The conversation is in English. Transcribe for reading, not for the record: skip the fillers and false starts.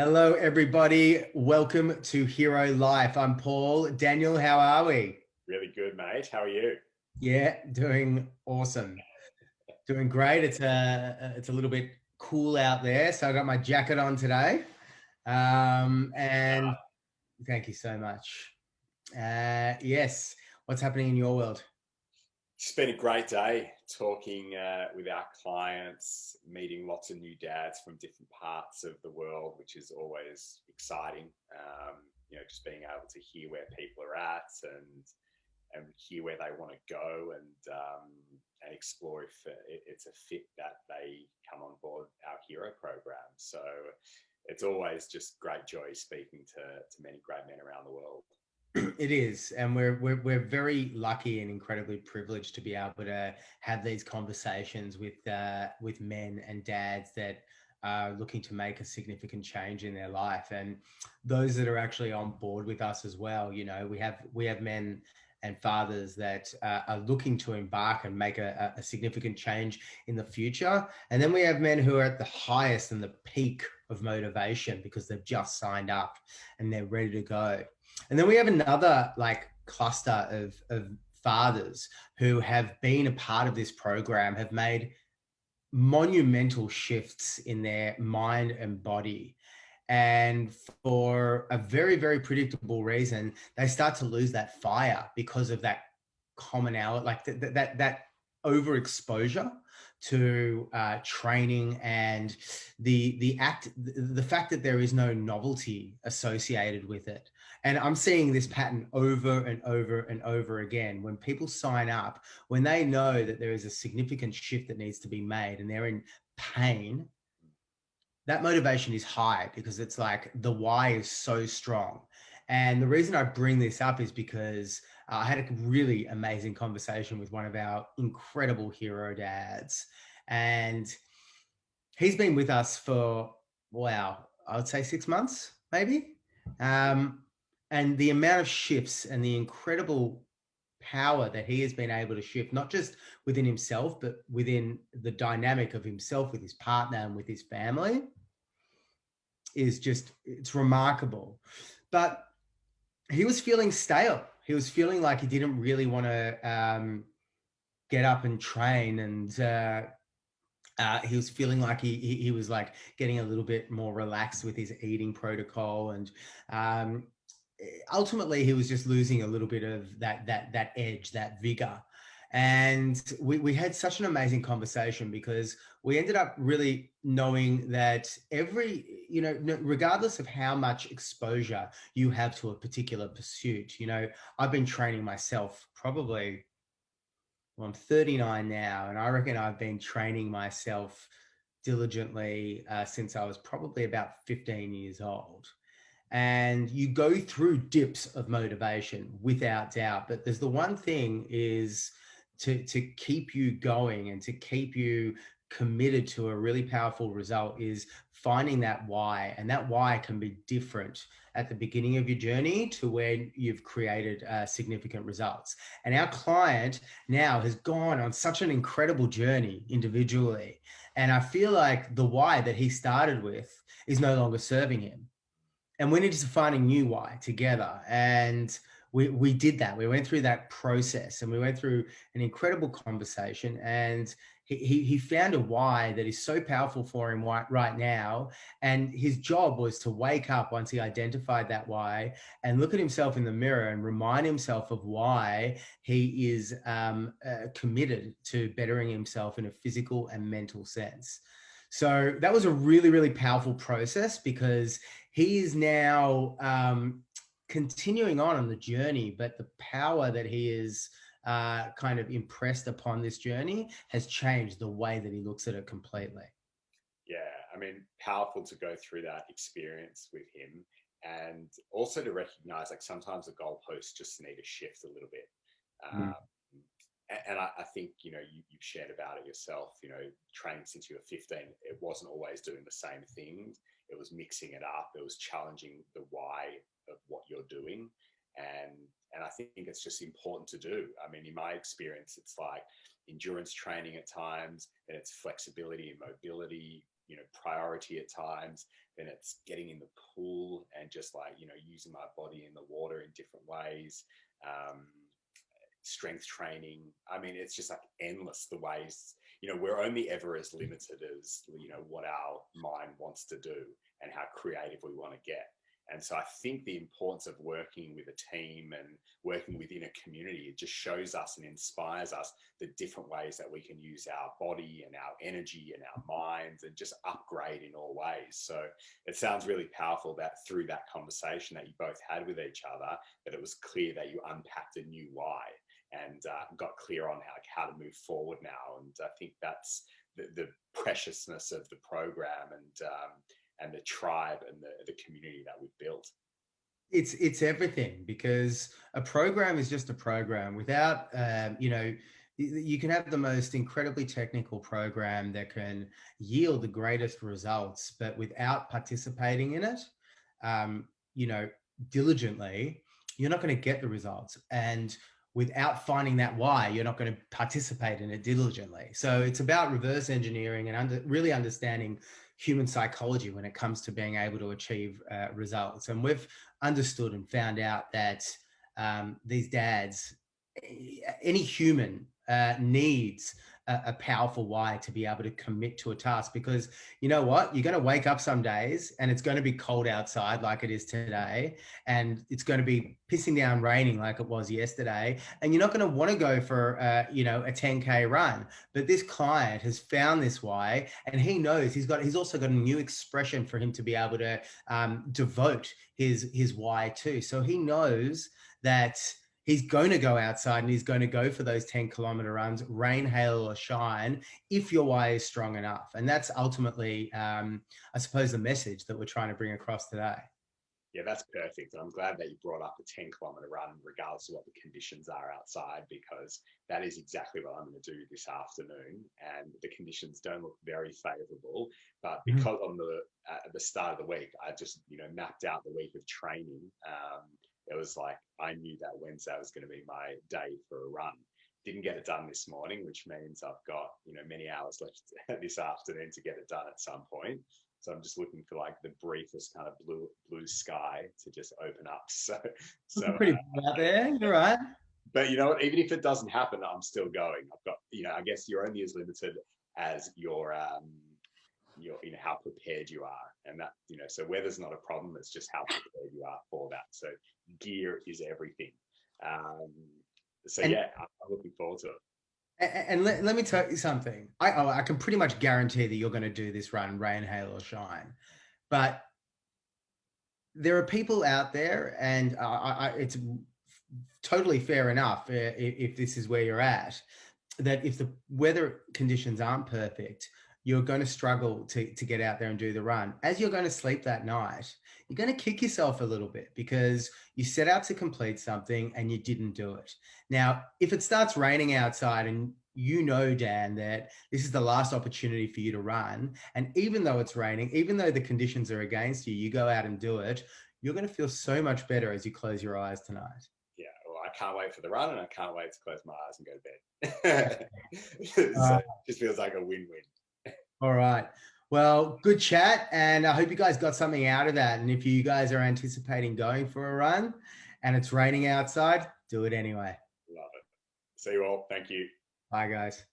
Hello, everybody. Welcome to Hero Life. I'm Paul. Daniel, how are we? Really good, mate. How are you? Yeah, doing awesome. Doing great. It's a little bit cool out there, so I got my jacket on today. And thank you so much. Yes, what's happening in your world? It's been a great day talking with our clients, meeting lots of new dads from different parts of the world, which is always exciting. Just being able to hear where people are at and hear where they want to go and explore if it's a fit that they come on board our hero program. So it's always just great joy speaking to many great men around the world. It is, and we're very lucky and incredibly privileged to be able to have these conversations with men and dads that are looking to make a significant change in their life, and those that are actually on board with us as well. You know, we have men and fathers that are looking to embark and make a significant change in the future, and then we have men who are at the highest and the peak of motivation because they've just signed up and they're ready to go. And then we have another like cluster of fathers who have been a part of this program, have made monumental shifts in their mind and body. And for a very, very predictable reason, they start to lose that fire because of that commonality, like that overexposure to training and the fact that there is no novelty associated with it. And I'm seeing this pattern over and over and over again. When people sign up, when they know that there is a significant shift that needs to be made and they're in pain, that motivation is high because it's like the why is so strong. And the reason I bring this up is because I had a really amazing conversation with one of our incredible hero dads. And he's been with us for, wow, I would say 6 months, maybe. Um, and the amount of shifts and the incredible power that he has been able to shift, not just within himself, but within the dynamic of himself with his partner and with his family, is just, it's remarkable. But he was feeling stale. He was feeling like he didn't really want to get up and train, and he was feeling like he was like getting a little bit more relaxed with his eating protocol, and um, ultimately he was just losing a little bit of that edge, that vigor. And we had such an amazing conversation because we ended up really knowing that regardless of how much exposure you have to a particular pursuit, I've been training myself probably, well, I'm 39 now, and I reckon I've been training myself diligently since I was probably about 15 years old. And you go through dips of motivation without doubt, but there's the one thing is to keep you going and to keep you committed to a really powerful result is finding that why. And that why can be different at the beginning of your journey to where you've created significant results. And our client now has gone on such an incredible journey individually, and I feel like the why that he started with is no longer serving him, and we needed to find a new why together. And we did that. We went through that process, and we went through an incredible conversation, and he found a why that is so powerful for him right now. And his job was to wake up once he identified that why and look at himself in the mirror and remind himself of why he is committed to bettering himself in a physical and mental sense. So that was a really, really powerful process because he is now continuing on the journey, but the power that he is kind of impressed upon this journey has changed the way that he looks at it completely. Yeah, I mean, powerful to go through that experience with him and also to recognize like sometimes the goalposts just need to shift a little bit. Mm. Um, and I think, you've shared about it yourself, training since you were 15, it wasn't always doing the same things. It was mixing it up. It was challenging the why of what you're doing. And, and I think it's just important to do. I mean, in my experience, it's like endurance training at times, then it's flexibility and mobility, priority at times, then it's getting in the pool and just like, using my body in the water in different ways. Strength training. I mean, it's just like endless the ways, we're only ever as limited as, what our mind wants to do and how creative we want to get. And so I think the importance of working with a team and working within a community, it just shows us and inspires us the different ways that we can use our body and our energy and our minds and just upgrade in all ways. So it sounds really powerful that through that conversation that you both had with each other, that it was clear that you unpacked a new why and got clear on how to move forward now. And I think that's the preciousness of the program and the tribe and the community that we've built. It's everything, because a program is just a program without, you can have the most incredibly technical program that can yield the greatest results, but without participating in it, diligently, you're not going to get the results. And without finding that why, you're not going to participate in it diligently. So it's about reverse engineering and really understanding human psychology when it comes to being able to achieve results. And we've understood and found out that these dads, any human needs a powerful why to be able to commit to a task, because you know what, you're going to wake up some days and it's going to be cold outside like it is today, and it's going to be pissing down raining like it was yesterday, and you're not going to want to go for a 10K run. But this client has found this why, and he knows he's also got a new expression for him to be able to devote his why to. So he knows that he's going to go outside and he's going to go for those 10-kilometer runs, rain, hail, or shine, if your why is strong enough. And that's ultimately, I suppose, the message that we're trying to bring across today. Yeah, that's perfect. I'm glad that you brought up a 10-kilometer run, regardless of what the conditions are outside, because that is exactly what I'm going to do this afternoon. And the conditions don't look very favorable, but because on at the start of the week, I just, mapped out the week of training. It was like, I knew that Wednesday was going to be my day for a run. Didn't get it done this morning, which means I've got, many hours left this afternoon to get it done at some point. So I'm just looking for like the briefest kind of blue sky to just open up. So pretty out there. You're right. But you know what? Even if it doesn't happen, I'm still going. I've got, I guess you're only as limited as your how prepared you are, and that, so weather's not a problem. It's just how prepared you are for that. So gear is everything. I'm looking forward to it. And let me tell you something. I can pretty much guarantee that you're going to do this run, rain, hail, or shine. But there are people out there, and it's totally fair enough if this is where you're at, that if the weather conditions aren't perfect, you're going to struggle to get out there and do the run. As you're going to sleep that night, you're going to kick yourself a little bit because you set out to complete something and you didn't do it. Now, if it starts raining outside and Dan, that this is the last opportunity for you to run, and even though it's raining, even though the conditions are against you, you go out and do it, you're going to feel so much better as you close your eyes tonight. Yeah, well, I can't wait for the run, and I can't wait to close my eyes and go to bed. So it just feels like a win-win. All right. Well, good chat. And I hope you guys got something out of that. And if you guys are anticipating going for a run and it's raining outside, do it anyway. Love it. See you all. Thank you. Bye, guys.